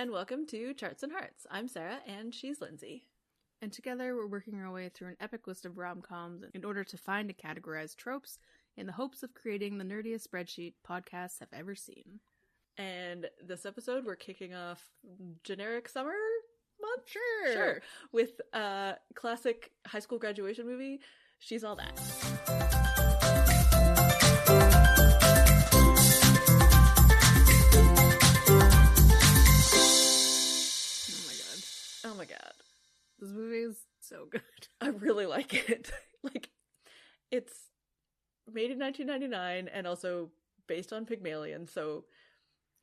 and welcome to Charts and Hearts. I'm Sarah, and she's Lindsay. And together we're working our way through an epic list of rom-coms in order to find and categorize tropes in the hopes of creating the nerdiest spreadsheet podcasts have ever seen. And this episode, we're kicking off generic summer month? Sure. With a classic high school graduation movie, She's All That. Oh my god. This movie is so good. I really like it. Like, it's made in 1999 and also based on Pygmalion, so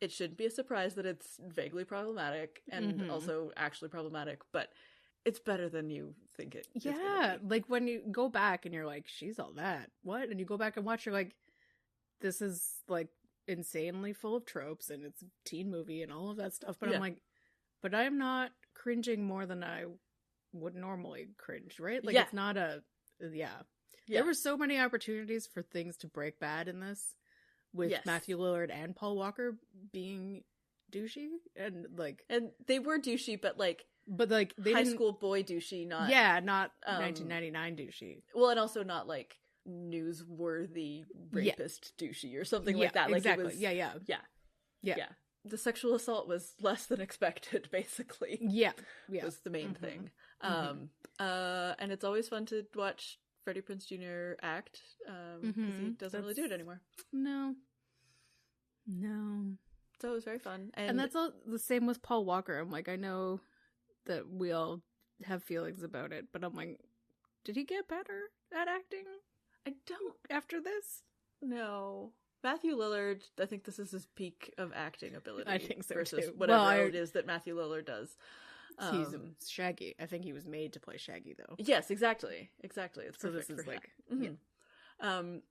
it shouldn't be a surprise that it's vaguely problematic and also actually problematic, but it's better than you think it is. Yeah, like when you go back and you're like, she's all that. What? And you go back and watch, you're like, this is like insanely full of tropes and it's a teen movie and all of that stuff. But Yeah. I'm like, but I'm not cringing more than I would normally cringe, right? Like, Yeah. it's not a, There were so many opportunities for things to break bad in this, with Yes. Matthew Lillard and Paul Walker being douchey, and they were douchey, but like they high didn't, school boy douchey, not not 1999 douchey. well, and also not like newsworthy rapist douchey or something like that. Like exactly. it was, Yeah. The sexual assault was less than expected, basically. Yeah. Was the main thing. And it's always fun to watch Freddie Prinze Jr. act, because he doesn't really do it anymore. No. So it was very fun. And that's all the same with Paul Walker. I'm like, I know that we all have feelings about it, but I'm like, did he get better at acting? I don't after this? know. Matthew Lillard, I think this is his peak of acting ability. I think so, versus too. whatever it is that Matthew Lillard does. He's Shaggy. I think he was made to play Shaggy, though. Yes, exactly. It's so perfect this is for like, him.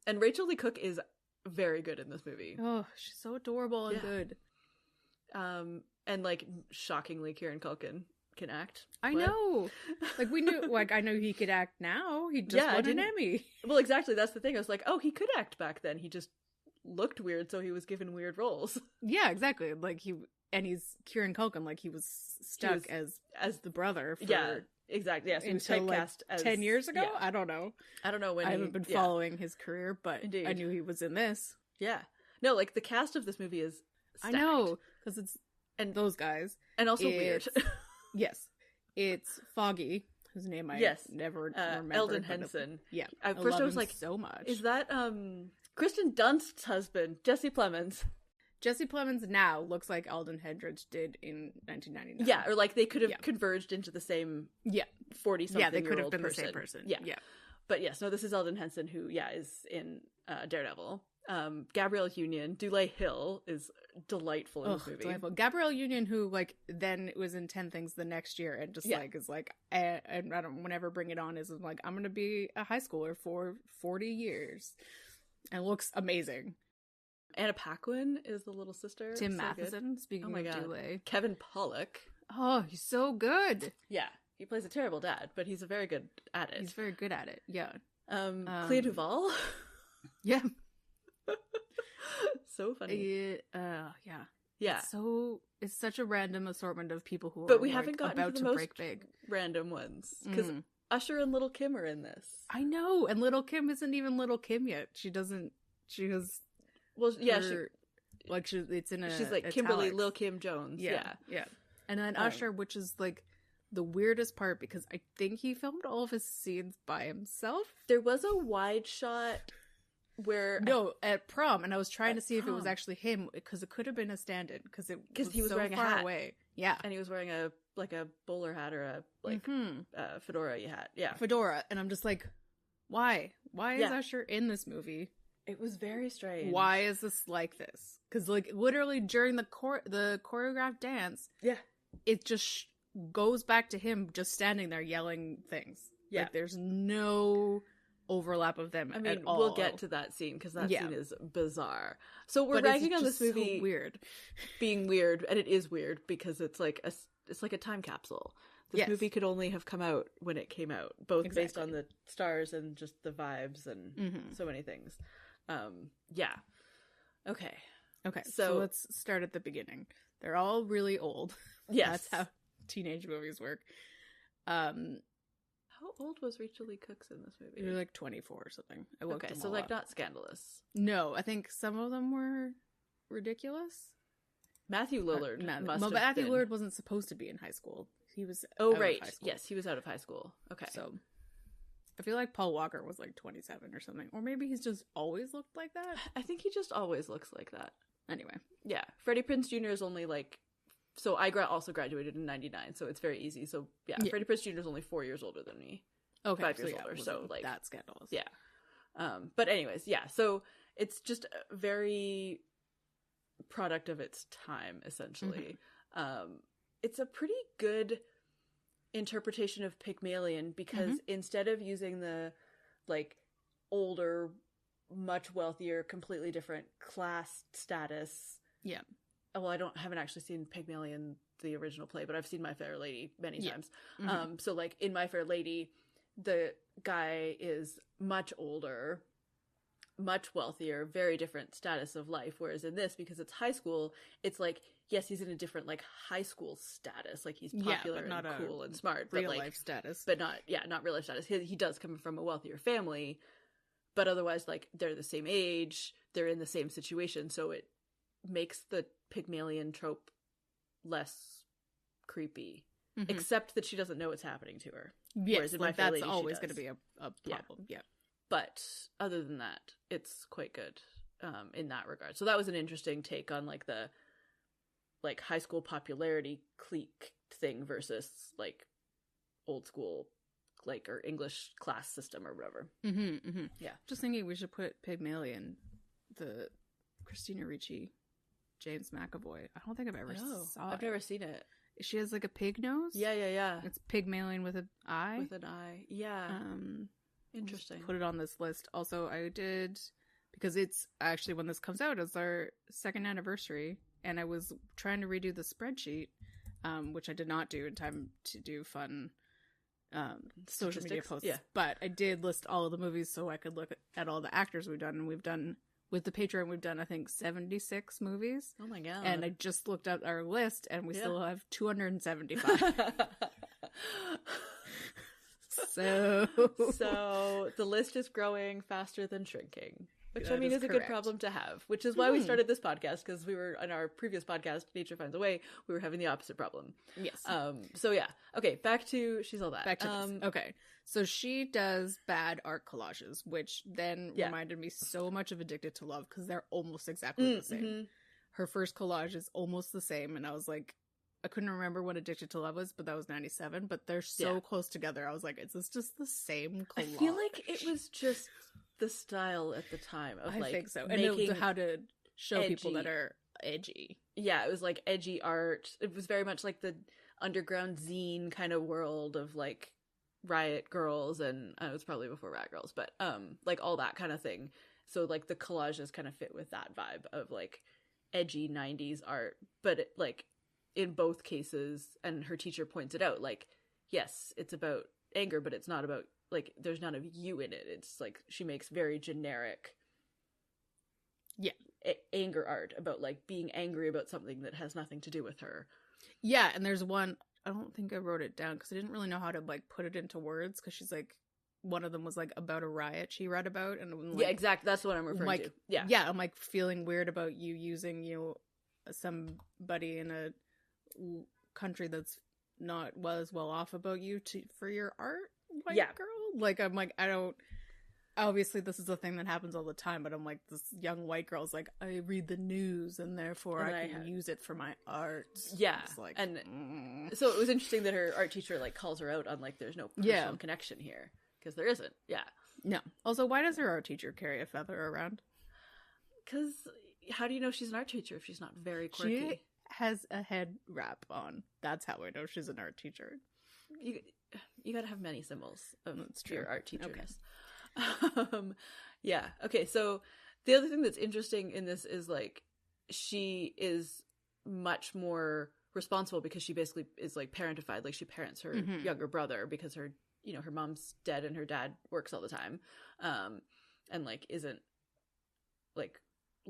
And Rachel Lee Cook is very good in this movie. Oh, she's so adorable and good. And like shockingly, Kieran Culkin can act. I know. Like we knew. Like I know he could act now. He just won an Emmy. Well, exactly. That's the thing. I was like, oh, he could act back then. He just looked weird, so he was given weird roles. Yeah, exactly. Like he's Kieran Culkin. Like he was stuck as the brother. For, exactly. Yeah, so he was until typecast like as 10 years ago. Yeah. I don't know when I haven't been following his career, but Indeed. I knew he was in this. Yeah. No, like the cast of this movie is stacked. I know, because it's those guys, and also weird. Yes, it's Foggy, whose name I never remember. Eldon Henson. Yeah, At first I was like, so much. Is that Kristen Dunst's husband, Jesse Plemons? Jesse Plemons now looks like Alden Hendricks did in 1999. Yeah, or like they could have converged into the same 40-something they could year have old been person. the same person. Yeah. Yeah. But yes, no, this is Eldon Henson, who is in Daredevil. Gabrielle Union, Dulé Hill is delightful in this movie. Delightful. Gabrielle Union, who like then was in 10 Things the next year, and just like is like, and I don't whenever Bring It On is like, I'm gonna be a high schooler for 40 years, and looks amazing. Anna Paquin is the little sister. Tim so Matheson, good. speaking of Dulé. Kevin Pollak. Oh, he's so good. Yeah, he plays a terrible dad, but he's very good at it. He's very good at it. Yeah. Clea Duvall. Yeah. So funny. Yeah. It's such a random assortment of people who but we haven't gotten about to the to most break big. Random ones, because Usher and Little Kim are in this. I know, and Little Kim isn't even Little Kim yet. She has. Well, yeah, it's in a. She's like italics. Kimberly Lil Kim Jones. Yeah. And then Usher, which is like the weirdest part, because I think he filmed all of his scenes by himself. There was a wide shot where at prom, and I was trying to see if it was actually him, because it could have been a stand-in, because he was so wearing far a hat away. Yeah, and he was wearing a bowler hat or a fedora hat. Yeah, fedora, and I'm just like, why is Usher in this movie? It was very strange. Why is this like this? Because like literally during the choreographed dance, it just goes back to him just standing there yelling things. Yeah, like, there's no overlap of them. I mean, at all. We'll get to that scene, because that scene is bizarre. So we're ragging on this movie so weird, being weird, and it is weird because it's like a time capsule. This movie could only have come out when it came out, both based on the stars and just the vibes and so many things. Okay. So let's start at the beginning. They're all really old. Yes. That's how teenage movies work. How old was Rachel Lee Cook in this movie? They were like 24 or something. I looked okay, them so all like up. not scandalous. No, I think some of them were ridiculous. Matthew Lillard Matthew Lillard wasn't supposed to be in high school. He was right. Yes, he was out of high school. Okay. So I feel like Paul Walker was like 27 or something. Or maybe he's just always looked like that. I think he just always looks like that. Anyway. Yeah. Freddie Prinze Jr. is only like... So I also graduated in 99, so it's very easy. So yeah. Freddie Prinze Jr. is only 4 years older than me. Okay. 5 years older. So like... That's scandalous. Yeah. But anyways, yeah. So it's just a very product of its time, essentially. Mm-hmm. It's a pretty good interpretation of Pygmalion because instead of using the like older, much wealthier, completely different class status. Yeah. Well, I haven't actually seen Pygmalion, the original play, but I've seen My Fair Lady many times. So like in My Fair Lady, the guy is much older, much wealthier, very different status of life. Whereas in this, because it's high school, it's like, yes, he's in a different like high school status. Like he's popular and cool and smart, but real like life status. But not real life status. He does come from a wealthier family, but otherwise like they're the same age, they're in the same situation, so it makes the Pygmalion trope less creepy. Except that she doesn't know what's happening to her. Yes, whereas in My Fair Lady, that's always going to be a problem. Yeah. But other than that, it's quite good in that regard. So that was an interesting take on like the like high school popularity clique thing versus like old school like or English class system or whatever. Yeah. Just thinking we should put Pygmalion, the Christina Ricci, James McAvoy. I don't think I've ever saw it. I've never seen it. She has like a pig nose. Yeah. It's Pygmalion with an eye. With an eye. Yeah. Interesting. Put it on this list. Also, I did because it's actually when this comes out, it's our 2nd anniversary, and I was trying to redo the spreadsheet, which I did not do in time to do fun social media posts. Yeah. But I did list all of the movies so I could look at all the actors we've done, and we've done. With the Patreon, we've done, I think, 76 movies. Oh my god. And I just looked at our list, and we still have 275. So the list is growing faster than shrinking. Which, that I mean, is a correct. good problem to have. Which is why we started this podcast, because we were, in our previous podcast, Nature Finds a Way, we were having the opposite problem. Yes. So yeah. Okay, back to She's All That. Back to this. Okay. So she does bad art collages, which then reminded me so much of Addicted to Love, because they're almost exactly the same. Her first collage is almost the same, and I was like, I couldn't remember when Addicted to Love was, but that was 97, but they're so close together. I was like, is this just the same collage? I feel like it was just the style at the time of I like think so. And how to show people that are edgy. Yeah, it was like edgy art. It was very much like the underground zine kind of world of like Riot Girls, and it was probably before Rat Girls, but like all that kind of thing. So like the collages kind of fit with that vibe of like edgy 90s art, but it, like in both cases, and her teacher points it out, like, yes, it's about anger, but it's not about, like, there's none of you in it. It's like she makes very generic anger art about like being angry about something that has nothing to do with her. Yeah, and there's one, I don't think I wrote it down because I didn't really know how to like put it into words, because she's like, one of them was like about a riot she read about, and like, yeah, exactly, that's what I'm referring to. Yeah, I'm like feeling weird about you using somebody in a country that's not as well off about you for your art, white girl. Like, I'm like, I don't, obviously this is a thing that happens all the time, but I'm like, this young white girl's like, I read the news and therefore I can use it for my art. Yeah. Like, and so it was interesting that her art teacher like calls her out on like there's no personal connection here, because there isn't. No. Also, why does her art teacher carry a feather around? Because how do you know she's an art teacher if she's not very quirky? She has a head wrap on. That's how I know she's an art teacher. You gotta have many symbols of your art teacherness. Okay. Yeah. Okay. So the other thing that's interesting in this is like she is much more responsible because she basically is like parentified. Like she parents her younger brother because her mom's dead and her dad works all the time, and like isn't like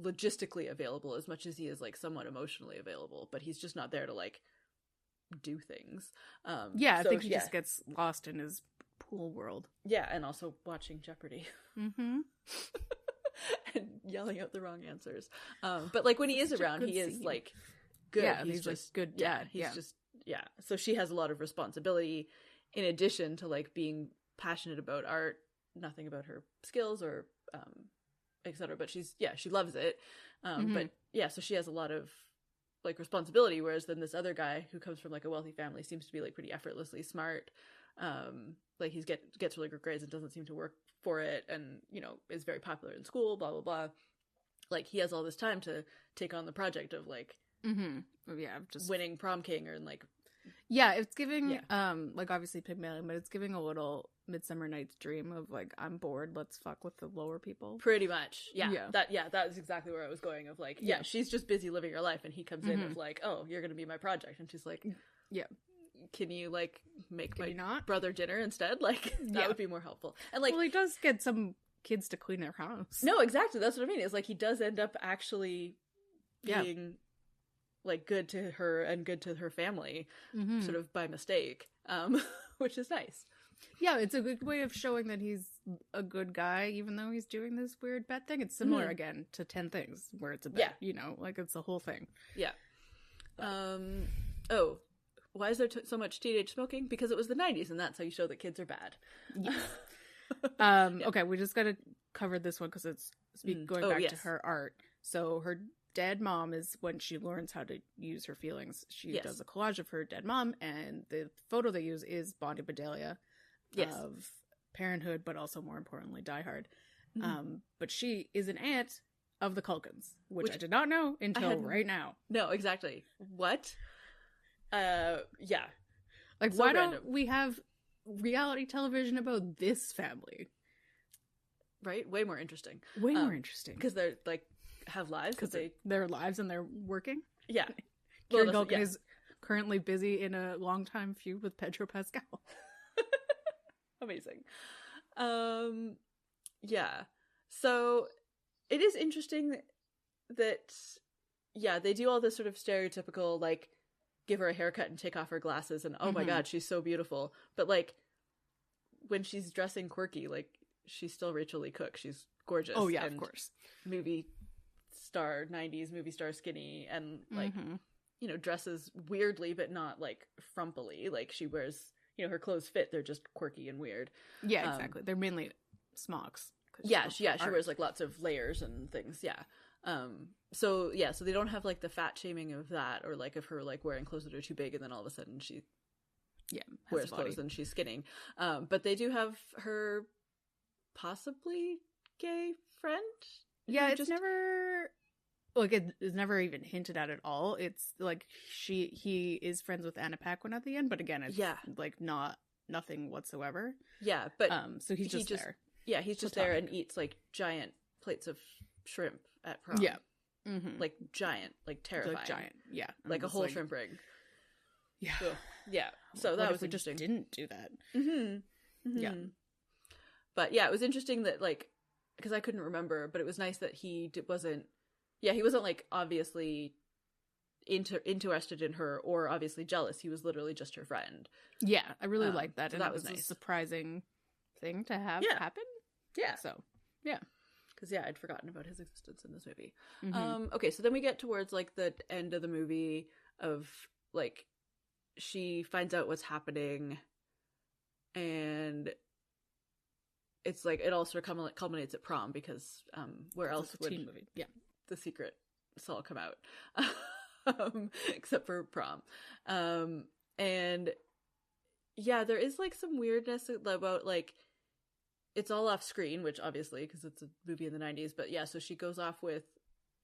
logistically available as much as he is like somewhat emotionally available, but he's just not there to like do things. I think he just gets lost in his pool world. Yeah, and also watching Jeopardy. Mm-hmm. And yelling out the wrong answers. But like when he is around, he is like good. Yeah, he's just good dad. He's just so she has a lot of responsibility in addition to like being passionate about art, nothing about her skills or etc. But she loves it. But yeah, so she has a lot of like responsibility, whereas then this other guy who comes from like a wealthy family seems to be like pretty effortlessly smart. Like he's gets really good grades and doesn't seem to work for it, and you know is very popular in school, blah blah blah. Like he has all this time to take on the project of like just winning prom king, or like it's giving like obviously Pygmalion, but it's giving a little Midsummer Night's Dream of like, I'm bored, let's fuck with the lower people. Pretty much. That is exactly where I was going, of like she's just busy living her life and he comes in of like, oh, you're gonna be my project, and she's like, can you like make my brother dinner instead? Like that would be more helpful. And like, well, he does get some kids to clean their house. No, exactly, that's what I mean. Is like he does end up actually being like good to her and good to her family, sort of by mistake, which is nice. Yeah, it's a good way of showing that he's a good guy, even though he's doing this weird bad thing. It's similar again to 10 Things, where it's a bad, you know, like it's the whole thing. Yeah. Oh, why is there so much teenage smoking? Because it was the 90s, and that's how you show that kids are bad. Yes. Okay, we just got to cover this one because it's going back to her art. So her dead mom is when she learns how to use her feelings. She does a collage of her dead mom, and the photo they use is Bondi Bedelia of Parenthood, but also more importantly Die Hard. But she is an aunt of the Culkins, which I did not know until right now. No, exactly. What? Like, so why don't we have reality television about this family? Right? Way more interesting. More interesting. Because they're like have lives, because their lives and they're working. Yeah. Kieran Culkin is currently busy in a long-time feud with Pedro Pascal. Amazing. So it is interesting that they do all this sort of stereotypical like give her a haircut and take off her glasses and oh my god, she's so beautiful. But like when she's dressing quirky, like she's still Rachel Lee Cook. She's gorgeous. Oh yeah, of course. 90s movie star skinny, and like you know, dresses weirdly but not like frumpily. Like she wears, you know, her clothes fit, they're just quirky and weird. Yeah, exactly. They're mainly smocks. She wears like lots of layers and things. So they don't have like the fat shaming of that, or like of her like wearing clothes that are too big and then all of a sudden she wears clothes and she's skinning. But they do have her possibly gay friend. Yeah, it's never like it's never even hinted at all. It's like he is friends with Anna Paquin at the end, but again, it's like nothing whatsoever. Yeah, but so he's just there. Yeah, he's just there and eats like giant plates of shrimp at prom. Yeah. Like giant, like terrifying. Like giant, like a whole like, shrimp ring. Yeah. Ugh. Yeah. So that was interesting. Just didn't do that. Yeah. But yeah, it was interesting that like, because I couldn't remember, but it was nice that he wasn't like obviously interested in her or obviously jealous. He was literally just her friend. Yeah, I really liked that. So and that was nice. A surprising thing to have happen. Yeah. So, yeah. Because, I'd forgotten about his existence in this movie. Okay, so then we get towards, like, the end of the movie of, like, she finds out what's happening, and it's, like, it all sort of culminates at prom, because where else would the secrets all come out? Except for prom. And, there is, like, some weirdness about, like, it's all off screen, which obviously, because it's a movie in the 90s, but so she goes off with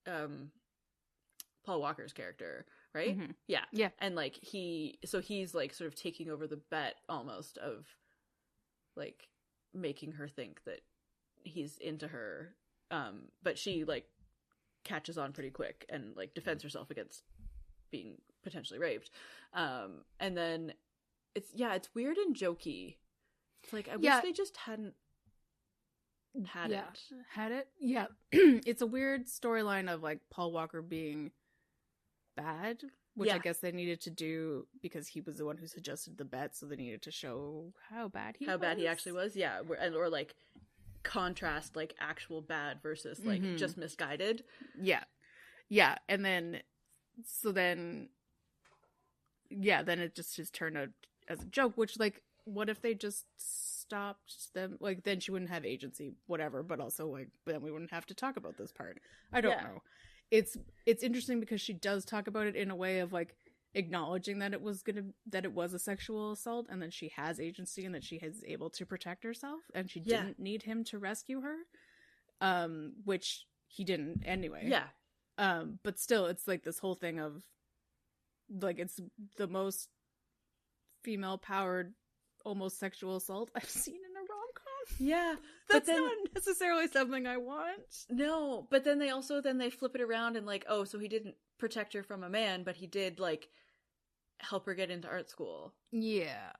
Paul Walker's character, right? Yeah. And like he's like sort of taking over the bet almost of like making her think that he's into her. But she like catches on pretty quick and like defends herself against being potentially raped. And then it's weird and jokey. It's like I wish they just hadn't had it. Yeah. It's a weird storyline of like Paul Walker being bad which I guess they needed to do because he was the one who suggested the bet, so they needed to show how bad he actually was. Yeah, or like contrast like actual bad versus like just misguided. Yeah, and then then it just turned out as a joke, which, like, what if they just stopped them? Like, then she wouldn't have agency, whatever, but also, like, then we wouldn't have to talk about this part. I don't know. It's interesting because she does talk about it in a way of, like, acknowledging that it was a sexual assault, and that she has agency and that she is able to protect herself, and she didn't need him to rescue her, which he didn't anyway. But still, it's like this whole thing of, like, it's the most female-powered, almost sexual assault I've seen in a rom-com. Yeah. That's not necessarily something I want. No, but then they flip it around and, like, oh, so he didn't protect her from a man, but he did, like, help her get into art school. Yeah.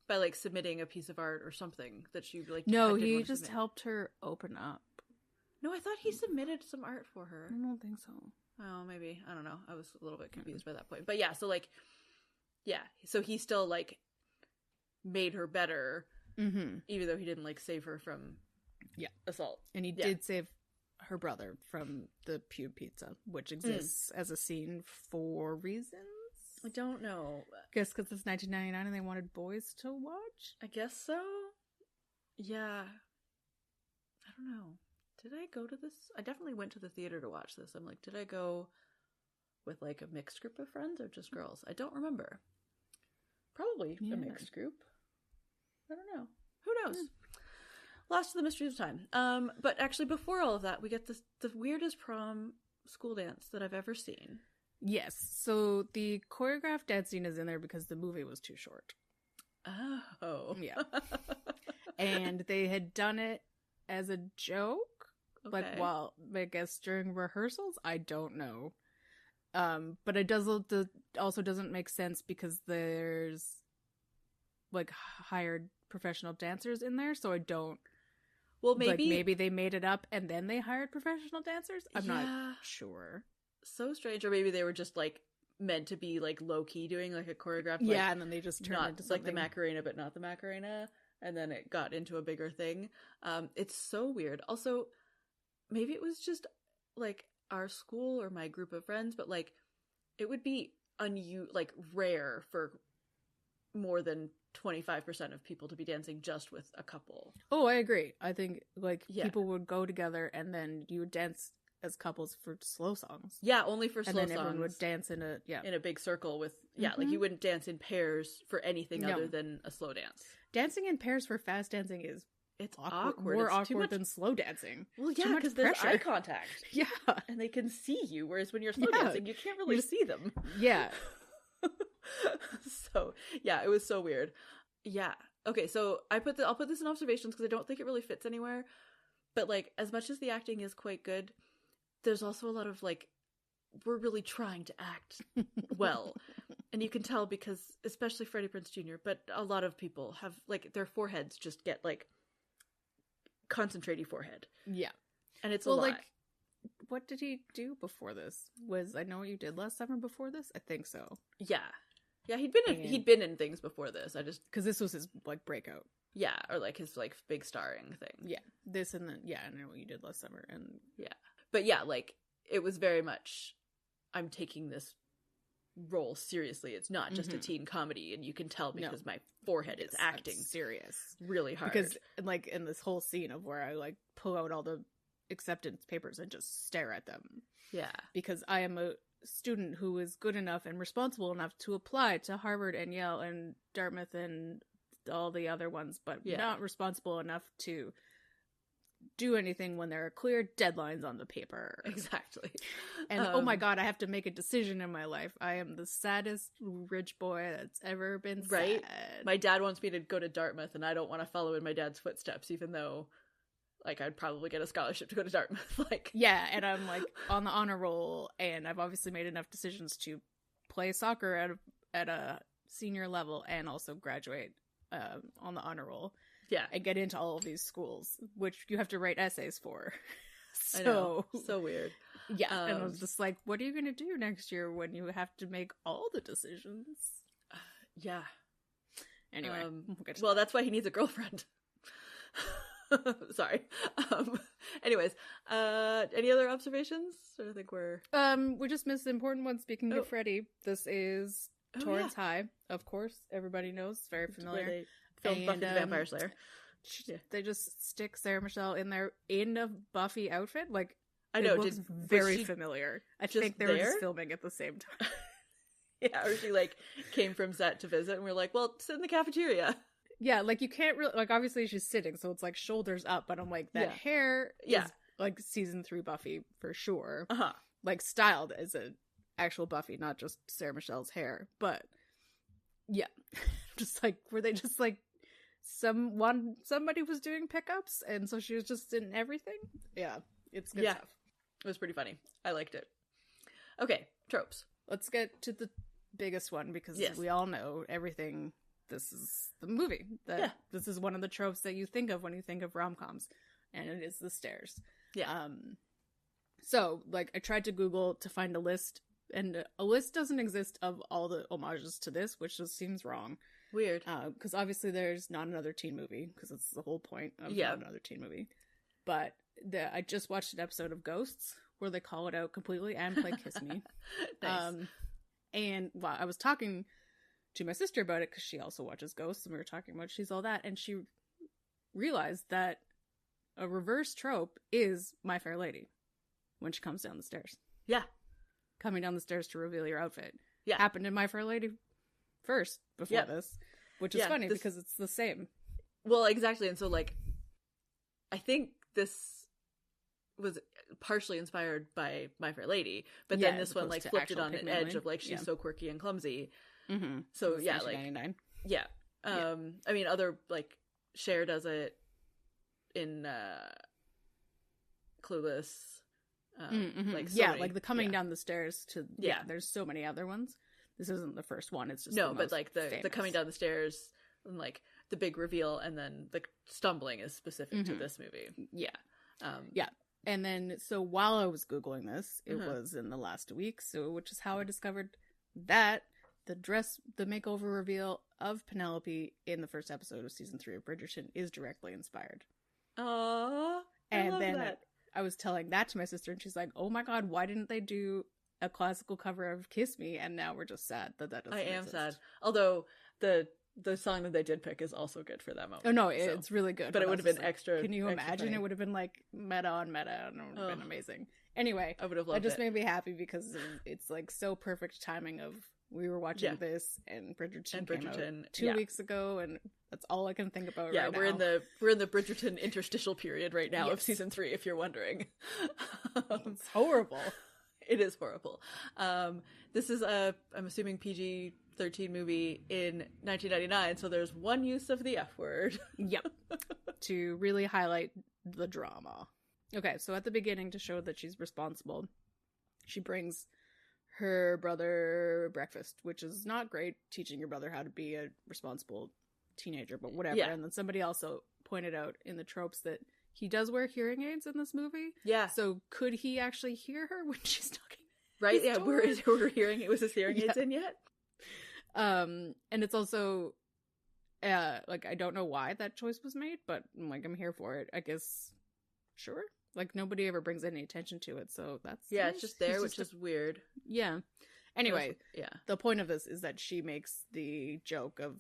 By, like, submitting a piece of art or something that she, like, no, he just helped her open up. No, I thought he submitted some art for her. I don't think so. Oh, maybe. I don't know. I was a little bit confused by that point. But yeah, so, like, yeah. So he still, like, made her better, even though he didn't, like, save her from assault. And he did save her brother from the pube pizza, which exists as a scene for reasons. I don't know. I guess because it's 1999 and they wanted boys to watch? I guess so. Yeah. I don't know. Did I go to this? I definitely went to the theater to watch this. I'm like, did I go with, like, a mixed group of friends or just girls? I don't remember. Probably a mixed group. I don't know. Who knows? Lost to the mysteries of time. But actually, before all of that, we get the weirdest prom school dance that I've ever seen. Yes. So the choreographed dance scene is in there because the movie was too short. Oh. Yeah. And they had done it as a joke. Okay. Like, well, I guess during rehearsals? I don't know. But it also doesn't make sense because there's, like, hired professional dancers in there, so I don't... Well, maybe they made it up and then they hired professional dancers? I'm not sure. So strange. Or maybe they were just, like, meant to be, like, low-key doing, like, a choreographed... Like, and then they just turned into something... like the Macarena, but not the Macarena. And then it got into a bigger thing. It's so weird. Also, maybe it was just, like, our school or my group of friends, but, like, it would be rare for more than 25% of people to be dancing just with a couple. Oh, I agree. I think, like, people would go together and then you would dance as couples for slow songs. Yeah, only for slow songs. And then everyone would dance in a big circle with like, you wouldn't dance in pairs for anything other than a slow dance. Dancing in pairs for fast dancing is awkward. More awkward than slow dancing. Well, yeah, because there's eye contact. Yeah. And they can see you, whereas when you're slow dancing, you can't really see them. Yeah. So, yeah, it was so weird. Yeah. Okay, so I'll put this in observations because I don't think it really fits anywhere. But, like, as much as the acting is quite good, there's also a lot of, like, we're really trying to act well. And you can tell because, especially Freddie Prinze Jr., but a lot of people have, like, their foreheads just get, like, concentrated forehead. Yeah. And it's a lot. Like, what did he do before this? Was I Know What You Did Last Summer before this? I think so. Yeah. Yeah, he'd been in things before this. I just... Because this was his, like, breakout. Yeah, or, like, his, like, big starring thing. Yeah. This and then, I Know What You Did Last Summer. And yeah. But yeah, like, it was very much, I'm taking this role seriously. It's not just a teen comedy, and you can tell because my forehead is acting serious really hard. Because, like, in this whole scene of where I, like, pull out all the acceptance papers and just stare at them. Yeah. Because I am a student who is good enough and responsible enough to apply to Harvard and Yale and Dartmouth and all the other ones, but not responsible enough to do anything when there are clear deadlines on the paper. Exactly. And oh my god, I have to make a decision in my life. I am the saddest rich boy that's ever been sad. My dad wants me to go to Dartmouth, and I don't want to follow in my dad's footsteps, even though, like, I'd probably get a scholarship to go to Dartmouth. Like, yeah, and I'm, like, on the honor roll, and I've obviously made enough decisions to play soccer at a senior level and also graduate on the honor roll. Yeah. And get into all of these schools, which you have to write essays for. I know. So weird. Yeah, and I was just like, what are you going to do next year when you have to make all the decisions? Yeah. Anyway, well, that's why he needs a girlfriend. Sorry. Anyways, any other observations? I think we just missed the important one. Speaking of Freddy, this is Torrance High, of course. Everybody knows, very familiar. Where they filmed Buffy the Vampire Slayer. They just stick Sarah Michelle in there in a Buffy outfit. Like, I know, it looks very familiar. I think they were just filming at the same time. Yeah, or she like came from set to visit, and we're like, well, sit in the cafeteria. Yeah, like you can't really, like, obviously she's sitting, so it's like shoulders up, but I'm like, that hair is like season 3 Buffy for sure. Like styled as an actual Buffy, not just Sarah Michelle's hair. But yeah, just like, were they just like somebody was doing pickups, and so she was just in everything? Yeah, it's good stuff. It was pretty funny. I liked it. Okay, tropes. Let's get to the biggest one, because we all know everything. This is the movie. This is one of the tropes that you think of when you think of rom-coms, and it is the stairs. Yeah. So, like, I tried to Google to find a list, and a list doesn't exist of all the homages to this, which just seems wrong. Weird. Because obviously there's not another teen movie, because it's the whole point of not another teen movie. But I just watched an episode of Ghosts where they call it out completely and play Kiss Me. Nice. And I was talking to my sister about it because she also watches Ghosts, and we were talking about She's All That, and she realized that a reverse trope is My Fair Lady when she comes down the stairs. Yeah. Coming down the stairs to reveal your outfit. Yeah. Happened in My Fair Lady first before this, which is funny because it's the same. Well, exactly. And so, like, I think this was partially inspired by My Fair Lady, but then this one, like, flipped it on an edge of, like, she's so quirky and clumsy. Mm-hmm. So it's like, I mean, other, like, Cher does it in Clueless. Like, so many, like the coming down the stairs to there's so many other ones. This isn't the first one. It's just but like the coming down the stairs and like the big reveal, and then the stumbling is specific to this movie. Yeah. And then, so while I was Googling this, it was in the last week, which is how I discovered that the makeover reveal of Penelope in the first episode of season 3 of Bridgerton is directly inspired. Aww. And then I was telling that to my sister, and she's like, oh my god, why didn't they do a classical cover of Kiss Me? And now we're just sad that doesn't exist. I am sad. Although the song that they did pick is also good for that moment. Oh no, it's really good. But it would have been extra. Can you imagine? Funny. It would have been like meta on meta, and it would have been amazing. Anyway, I would have loved it. It just made me happy because it's like so perfect timing of we were watching this and Bridgerton came out 2 weeks ago, and that's all I can think about right now. We're in the Bridgerton interstitial period right now of season 3, if you're wondering. It's horrible. It is horrible. This is I'm assuming PG-13 movie in 1999, so there's one use of the F word. Yep. To really highlight the drama. Okay, so at the beginning, to show that she's responsible, she brings her brother breakfast, which is not great, teaching your brother how to be a responsible teenager, but whatever. And then somebody also pointed out in the tropes that he does wear hearing aids in this movie. Yeah. So could he actually hear her when she's talking? Right? Yeah, we're hearing it. Was his hearing aids in yet? And it's also like, I don't know why that choice was made, but I'm here for it. I guess sure. Like, nobody ever brings any attention to it, so that's nice. It's just there, which is weird. Yeah. Anyway, the point of this is that she makes the joke of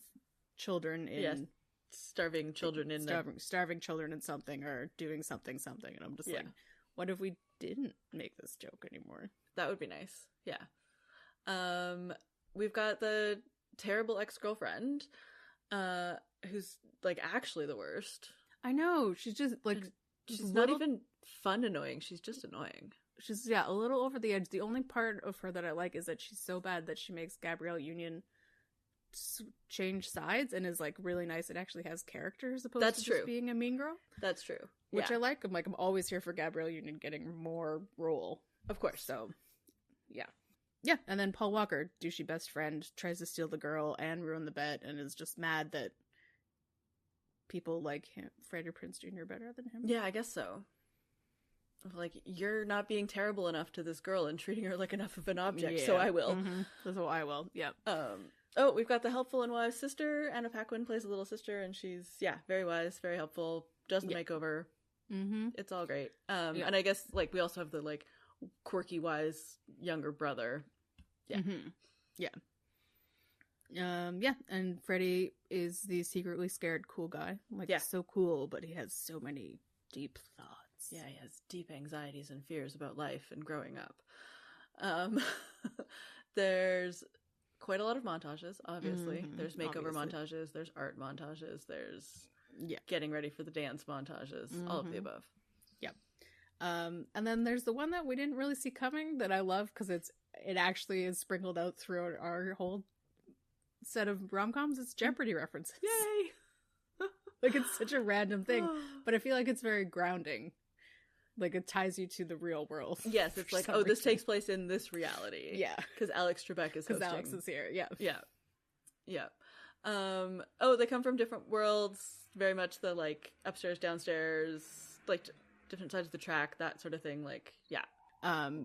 children in starving children in starving children in something, or doing something, and I'm just like, what if we didn't make this joke anymore? That would be nice. Yeah. We've got the terrible ex-girlfriend, who's like actually the worst. I know. She's just like, she's not even fun annoying. She's just annoying. She's a little over the edge. The only part of her that I like is that she's so bad that she makes Gabrielle Union change sides and is like really nice. It actually has character as opposed to just being a mean girl. That's true. Which I like. I'm always here for Gabrielle Union getting more role. Of course. So, yeah. And then Paul Walker, douchey best friend, tries to steal the girl and ruin the bet, and is just mad that people like him, Freddie Prinze Jr. better than him. Yeah, I guess so. like, you're not being terrible enough to this girl and treating her like enough of an object, so I will. So I will. Yep. Oh, we've got the helpful and wise sister. Anna Paquin plays a little sister, and she's, very wise, very helpful, does the makeover. It's all great. And I guess, like, we also have the, like, quirky, wise younger brother. And Freddy is the secretly scared cool guy. Like, so cool, but he has so many deep thoughts. Yeah, he has deep anxieties and fears about life and growing up. There's quite a lot of montages, obviously. There's makeover montages, there's art montages, there's getting ready for the dance montages, all of the above. Yep. And then there's the one that we didn't really see coming that I love because it actually is sprinkled out throughout our whole set of rom-coms. It's Jeopardy references. Yay! Like, it's such a random thing, but I feel like it's very grounding. Like, it ties you to the real world. Yes, it's like, this takes place in this reality. Yeah. Because Alex Trebek is hosting. Because Alex is here, Yeah. They come from different worlds, very much the, like, upstairs, downstairs, like, different sides of the track, that sort of thing, like,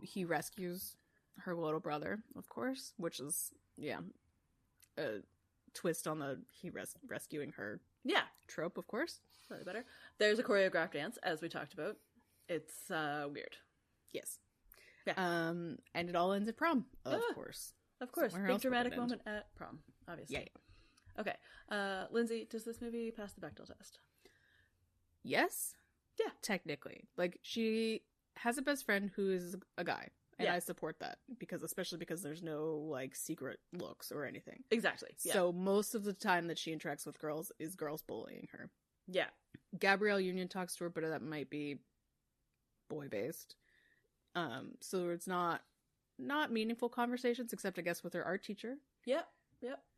he rescues her little brother, of course, which is, a twist on the rescuing her trope, of course. Slightly better. There's a choreographed dance, as we talked about. It's weird. Yes. Yeah. And it all ends at prom, of course. Of course. Big dramatic moment at prom, obviously. Yeah. Okay. Lindsay, does this movie pass the Bechdel test? Yes. Yeah. Technically. Like, she has a best friend who is a guy. And I support that especially because there's no, like, secret looks or anything. Exactly. Yeah. So most of the time that she interacts with girls is girls bullying her. Yeah. Gabrielle Union talks to her, but that might be boy-based. So it's not meaningful conversations, except, I guess, with her art teacher. Yep.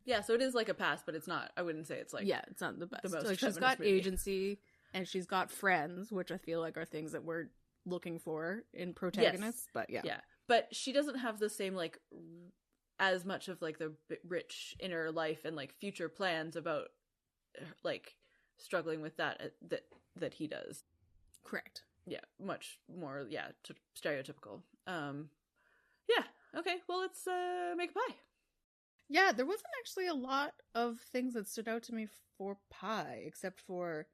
Yeah, so it is, like, a pass, but it's not, I wouldn't say it's, like... Yeah, it's not the best. The most like, she's got agency, and she's got friends, which I feel like are things that we're looking for in protagonists, but yeah. But she doesn't have the same, like, as much of, like, the rich inner life and, like, future plans about, like, struggling with that he does. Correct. Yeah, much more, stereotypical. Okay, well, let's make a pie. Yeah, there wasn't actually a lot of things that stood out to me for pie, except for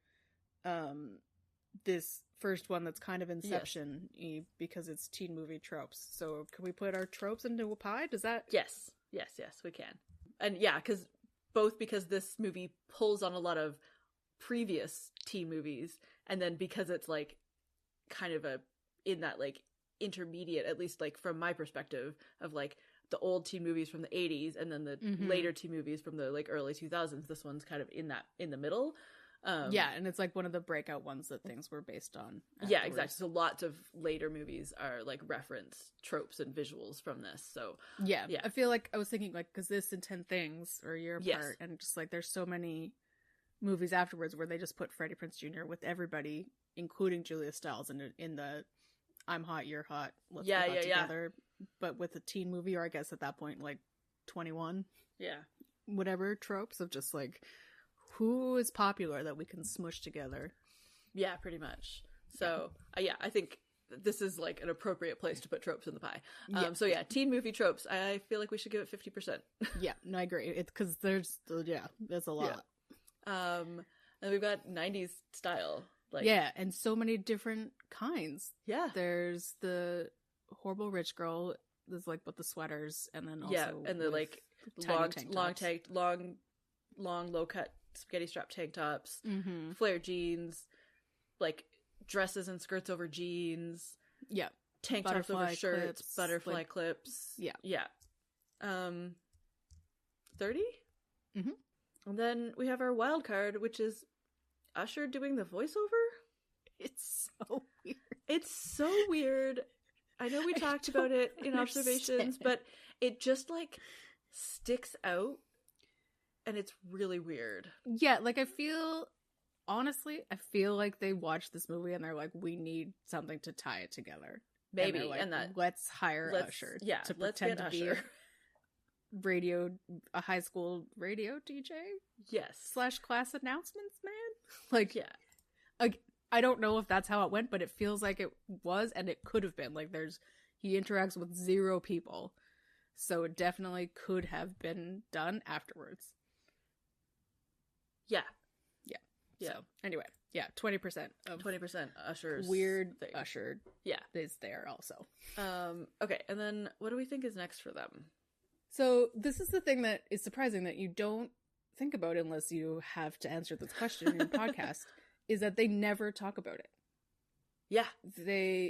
this first one that's kind of Inception-y because it's teen movie tropes. So can we put our tropes into a pie? Does that... Yes, we can. And because this movie pulls on a lot of previous teen movies, and then because it's, like, kind of in that, like, intermediate, at least, like, from my perspective, of, like, the old teen movies from the 80s and then the later teen movies from the, like, early 2000s. This one's kind of in the middle. And it's, like, one of the breakout ones that things were based on afterwards. Yeah, exactly. So lots of later movies are, like, reference tropes and visuals from this. So yeah. I feel like I was thinking, like, because this and 10 Things are a year apart, and just, like, there's so many movies afterwards where they just put Freddie Prinze Jr. with everybody, including Julia Stiles, in the I'm hot, you're hot, let's get hot together, but with a teen movie, or I guess at that point, like, 21, whatever tropes of just, like, who is popular that we can smush together. Yeah, pretty much. So, I think this is, like, an appropriate place to put tropes in the pie. Teen movie tropes, I feel like we should give it 50%. Yeah, no, I agree. It's because there's a lot. And we've got 90s style. Like, and so many different kinds. Yeah. There's the horrible rich girl, there's, like, with the sweaters, and then also and the, like, long low-cut spaghetti strap tank tops, flared jeans, like, dresses and skirts over jeans, tank tops over shirts, butterfly clips, 30? And then we have our wild card, which is Usher doing the voiceover. It's so weird. It's so weird. I know we talked about it in observations, but it just, like, sticks out, and it's really weird. Yeah, like, I feel like they watched this movie and they're like, we need something to tie it together. Maybe, and that let's hire Usher to pretend to be a high school radio DJ. Yes. / class announcements man. Like, I don't know if that's how it went, but it feels like it was, and it could have been. Like, he interacts with 0 people. So it definitely could have been done afterwards. Yeah. Yeah. Yeah. So, anyway, yeah, 20% of 20% Usher's weird thing. Usher is there also. Okay, and then what do we think is next for them? So this is the thing that is surprising that you don't think about unless you have to answer this question in your podcast, is that they never talk about it. Yeah.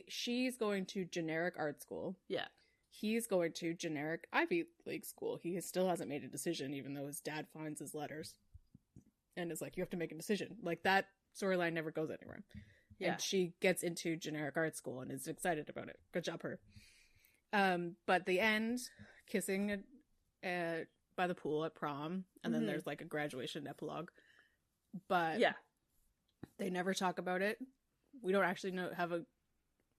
She's going to generic art school. Yeah. He's going to generic Ivy League school. He still hasn't made a decision, even though his dad finds his letters and is like, you have to make a decision. Like, that storyline never goes anywhere. Yeah. And she gets into generic art school and is excited about it. Good job, her. But the end, kissing by the pool at prom, and then there's like a graduation epilogue. But yeah, they never talk about it. We don't actually have a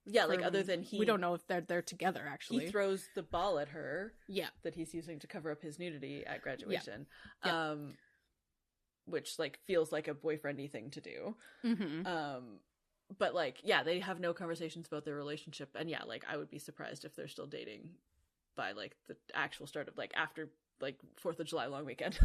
like, other than we don't know if they're together, actually. He throws the ball at her. Yeah. That he's using to cover up his nudity at graduation. Yeah. Which, like, feels like a boyfriendy thing to do. Mm-hmm. But, like, yeah, they have no conversations about their relationship. And yeah, like, I would be surprised if they're still dating by, like, the actual start of, like, after, like, 4th of July long weekend.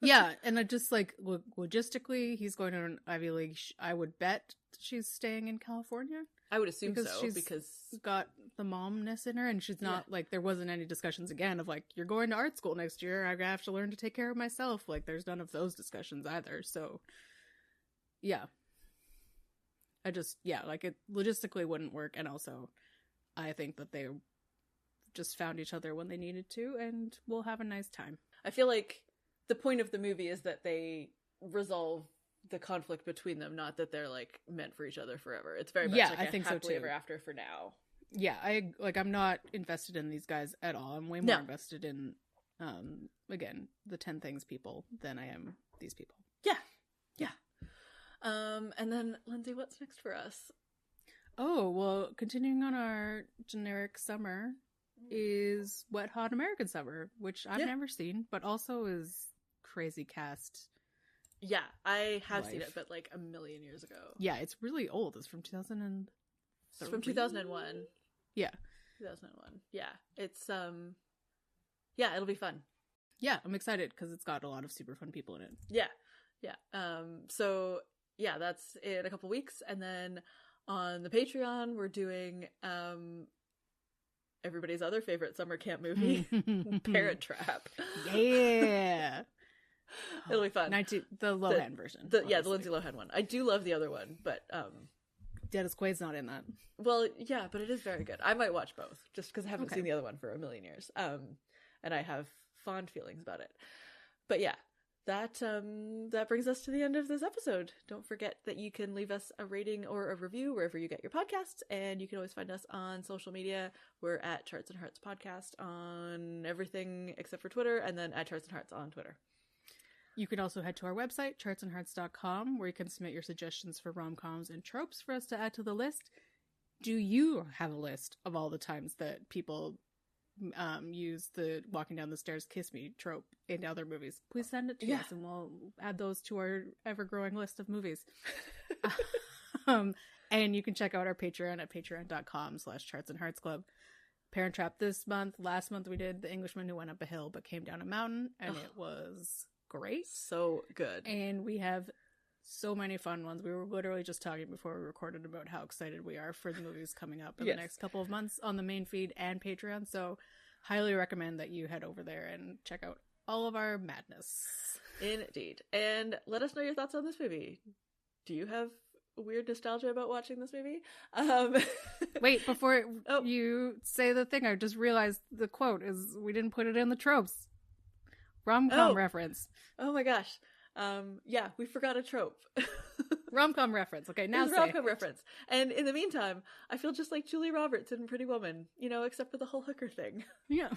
Yeah, and I just, like, logistically, he's going to an Ivy League. I would bet she's staying in California. I would assume so, she's because got the momness in her, and she's not, like, there wasn't any discussions again of, like, you're going to art school next year, I have to learn to take care of myself. Like, there's none of those discussions either, so, yeah. Like, it logistically wouldn't work, and also, I think that they just found each other when they needed to, and we'll have a nice time. I feel like the point of the movie is that they resolve the conflict between them, not that they're, like, meant for each other forever. It's very much like I think happily so too. Ever after for now. Yeah, I'm not invested in these guys at all. I'm way more invested in, again, the 10 Things people than I am these people. Yeah. And then, Lindsay, what's next for us? Oh, well, continuing on our generic summer is Wet Hot American Summer, which I've never seen, but also is crazy cast. Yeah, I have seen it, but like a million years ago. Yeah, it's really old. It's from 2000. It's from 2001. Yeah, 2001. Yeah, it's yeah, it'll be fun. Yeah, I'm excited because it's got a lot of super fun people in it. Yeah. So yeah, that's in a couple weeks, and then on the Patreon we're doing everybody's other favorite summer camp movie, Parent Trap. Yeah. It'll be fun. The Lohan version. The Lindsay Lohan one. I do love the other one, but Dennis Quaid's not in that. Well, yeah, but it is very good. I might watch both just because I haven't seen the other one for a million years. And I have fond feelings about it. But yeah, that brings us to the end of this episode. Don't forget that you can leave us a rating or a review wherever you get your podcasts, and you can always find us on social media. We're at Charts and Hearts Podcast on everything except for Twitter, and then at Charts and Hearts on Twitter. You can also head to our website, chartsandhearts.com, where you can submit your suggestions for rom-coms and tropes for us to add to the list. Do you have a list of all the times that people use the walking down the stairs kiss me trope in other movies? Please send it to us, and we'll add those to our ever-growing list of movies. And you can check out our Patreon at patreon.com/chartsandheartsclub. Parent Trap this month. Last month we did The Englishman Who Went Up a Hill But Came Down a Mountain, and it was great. So good. And we have so many fun ones. We were literally just talking before we recorded about how excited we are for the movies coming up in the next couple of months on the main feed and Patreon. So highly recommend that you head over there and check out all of our madness. Indeed. And let us know your thoughts on this movie. Do you have weird nostalgia about watching this movie? Wait, before you say the thing, I just realized the quote is, we didn't put it in the tropes. Rom-com reference. Oh my gosh. Yeah, we forgot a trope. Rom-com reference. Okay, now say rom-com reference. And in the meantime, I feel just like Julie Roberts in Pretty Woman, except for the whole hooker thing. Yeah.